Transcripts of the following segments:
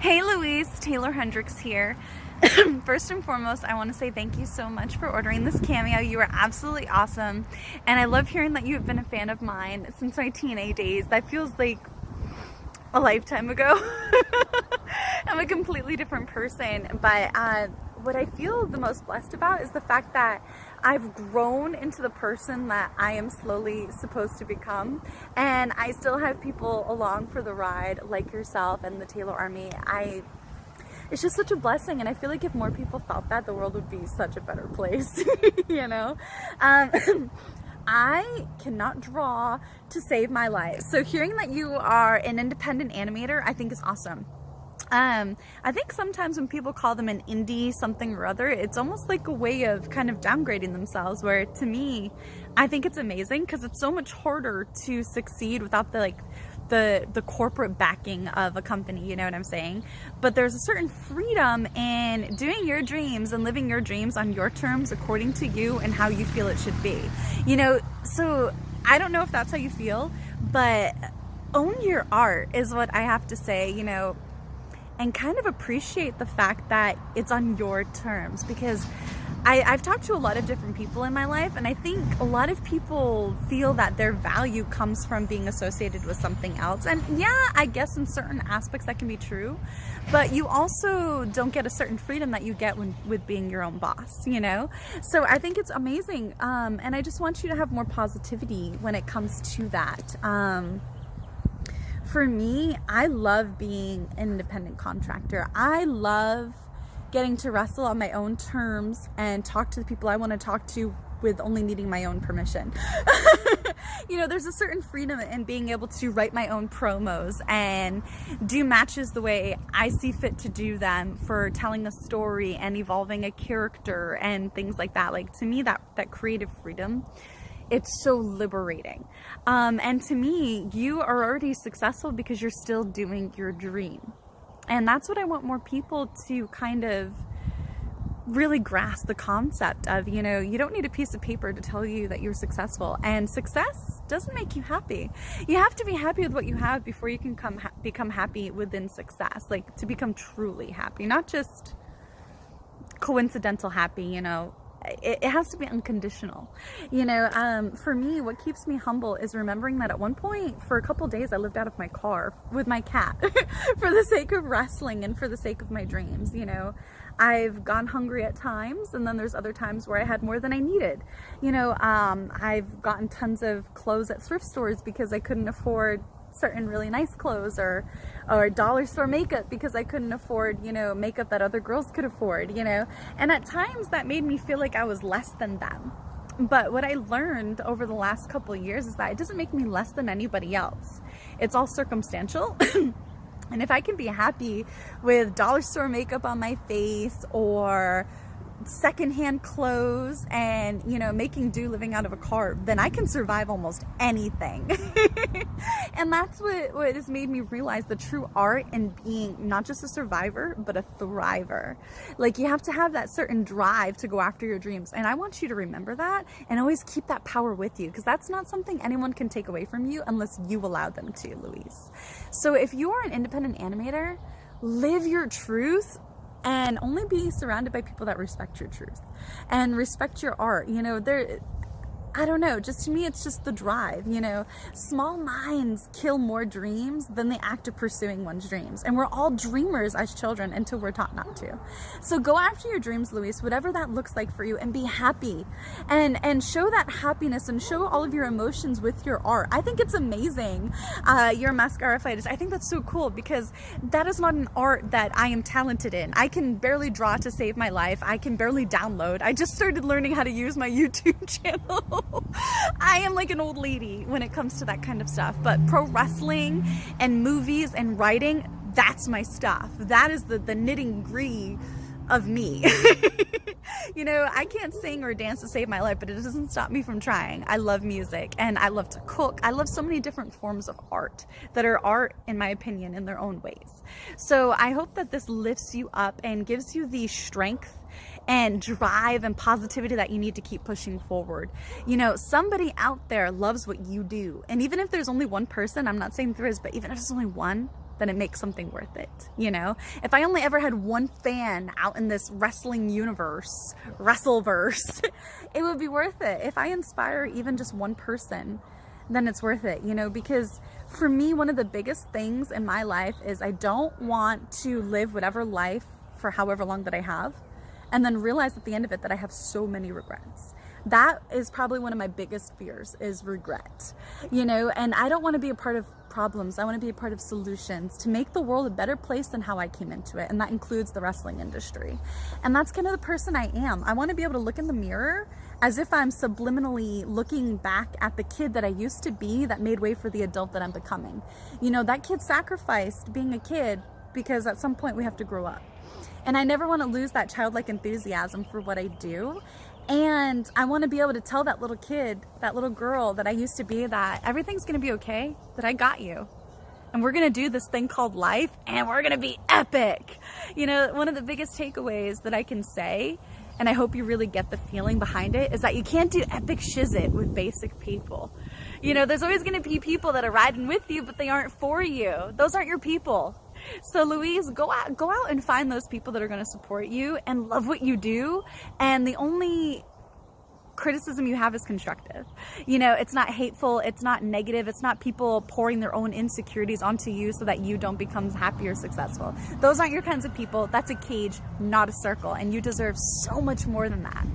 Hey Louise, Taeler Hendricks here. First and foremost, I want to say thank you so much for ordering this cameo. You are absolutely awesome, and I love hearing that you have been a fan of mine since my teenage days. That feels like a lifetime ago. I'm a completely different person, but what I feel the most blessed about is the fact that I've grown into the person that I am slowly supposed to become, and I still have people along for the ride like yourself and the Taeler Army. It's just such a blessing, and I feel like if more people felt that, the world would be such a better place. You know? I cannot draw to save my life, so hearing that you are an independent animator I think is awesome. I think sometimes when people call them an indie something or other, it's almost like a way of kind of downgrading themselves, where to me, I think it's amazing because it's so much harder to succeed without the corporate backing of a company, you know what I'm saying? But there's a certain freedom in doing your dreams and living your dreams on your terms according to you and how you feel it should be. You know, so I don't know if that's how you feel, but own your art is what I have to say, you know, and kind of appreciate the fact that it's on your terms, because I've talked to a lot of different people in my life, and I think a lot of people feel that their value comes from being associated with something else. And yeah, I guess in certain aspects that can be true, but you also don't get a certain freedom that you get with being your own boss, you know? So I think it's amazing, and I just want you to have more positivity when it comes to that. For me, I love being an independent contractor. I love getting to wrestle on my own terms and talk to the people I want to talk to with only needing my own permission. You know, there's a certain freedom in being able to write my own promos and do matches the way I see fit to do them, for telling a story and evolving a character and things like that. Like, to me, that creative freedom, it's so liberating. And to me, you are already successful because you're still doing your dream. And that's what I want more people to kind of really grasp the concept of, you know, you don't need a piece of paper to tell you that you're successful. And success doesn't make you happy. You have to be happy with what you have before you can become happy within success. Like, to become truly happy, not just coincidental happy, you know. It has to be unconditional, you know. For me, what keeps me humble is remembering that at one point, for a couple days, I lived out of my car with my cat for the sake of wrestling and for the sake of my dreams. You know, I've gone hungry at times, and then there's other times where I had more than I needed. You know, I've gotten tons of clothes at thrift stores because I couldn't afford certain really nice clothes, or dollar store makeup because I couldn't afford, you know, makeup that other girls could afford, you know. And at times that made me feel like I was less than them. But what I learned over the last couple of years is that it doesn't make me less than anybody else. It's all circumstantial. And if I can be happy with dollar store makeup on my face, or secondhand clothes, and, you know, making do living out of a car, then I can survive almost anything. And that's what has made me realize the true art in being not just a survivor, but a thriver. Like, you have to have that certain drive to go after your dreams, and I want you to remember that and always keep that power with you, because that's not something anyone can take away from you unless you allow them to, Louise. So if you are an independent animator, live your truth, and only be surrounded by people that respect your truth and respect your art. You know, I don't know, just to me, it's just the drive, you know. Small minds kill more dreams than the act of pursuing one's dreams. And we're all dreamers as children until we're taught not to. So go after your dreams, Louise, whatever that looks like for you, and be happy. And show that happiness and show all of your emotions with your art. I think it's amazing. Your Mascara Fighters, I think that's so cool, because that is not an art that I am talented in. I can barely draw to save my life. I can barely download. I just started learning how to use my YouTube channel. I am like an old lady when it comes to that kind of stuff, but pro wrestling and movies and writing, that's my stuff. That is the knitting gritty of me. You know, I can't sing or dance to save my life, but it doesn't stop me from trying. I love music, and I love to cook. I love so many different forms of art that are art, in my opinion, in their own ways. So I hope that this lifts you up and gives you the strength and drive and positivity that you need to keep pushing forward. You know, somebody out there loves what you do. And even if there's only one person, I'm not saying there is, but even if there's only one, then it makes something worth it, you know? If I only ever had one fan out in this wrestling universe, Wrestleverse, it would be worth it. If I inspire even just one person, then it's worth it, you know? Because for me, one of the biggest things in my life is I don't want to live whatever life for however long that I have, and then realize at the end of it that I have so many regrets. That is probably one of my biggest fears, is regret, you know? And I don't want to be a part of problems. I want to be a part of solutions to make the world a better place than how I came into it. And that includes the wrestling industry. And that's kind of the person I am. I want to be able to look in the mirror as if I'm subliminally looking back at the kid that I used to be that made way for the adult that I'm becoming. You know, that kid sacrificed being a kid because at some point we have to grow up. And I never want to lose that childlike enthusiasm for what I do. And I want to be able to tell that little kid, that little girl that I used to be, that everything's going to be okay, that I got you. And we're going to do this thing called life, and we're going to be epic. You know, one of the biggest takeaways that I can say, and I hope you really get the feeling behind it, is that you can't do epic shizit with basic people. You know, there's always going to be people that are riding with you, but they aren't for you. Those aren't your people. So Louise, go out and find those people that are going to support you and love what you do. And the only criticism you have is constructive. You know, it's not hateful, it's not negative, it's not people pouring their own insecurities onto you so that you don't become happy or successful. Those aren't your kinds of people. That's a cage, not a circle. And you deserve so much more than that.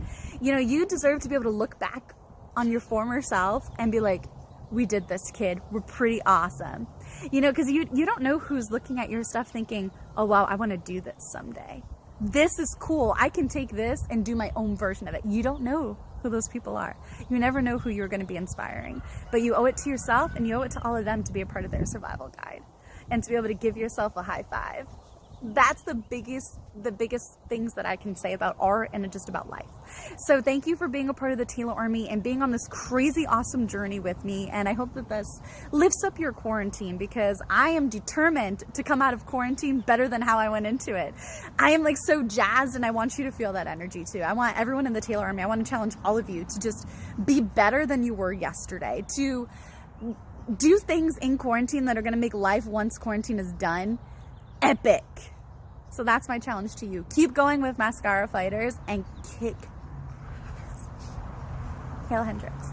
You know, you deserve to be able to look back on your former self and be like, we did this, kid. We're pretty awesome. You know, because you don't know who's looking at your stuff thinking, oh, wow, I want to do this someday. This is cool. I can take this and do my own version of it. You don't know who those people are. You never know who you're going to be inspiring. But you owe it to yourself, and you owe it to all of them to be a part of their survival guide and to be able to give yourself a high five. That's the biggest things that I can say about art and just about life. So thank you for being a part of the Taeler Army and being on this crazy awesome journey with me. And I hope that this lifts up your quarantine, because I am determined to come out of quarantine better than how I went into it. I am like so jazzed, and I want you to feel that energy too. I want everyone in the Taeler Army, I want to challenge all of you to just be better than you were yesterday, to do things in quarantine that are going to make life, once quarantine is done, epic. So that's my challenge to you. Keep going with Mascara Fighters and kick Taeler Hendricks.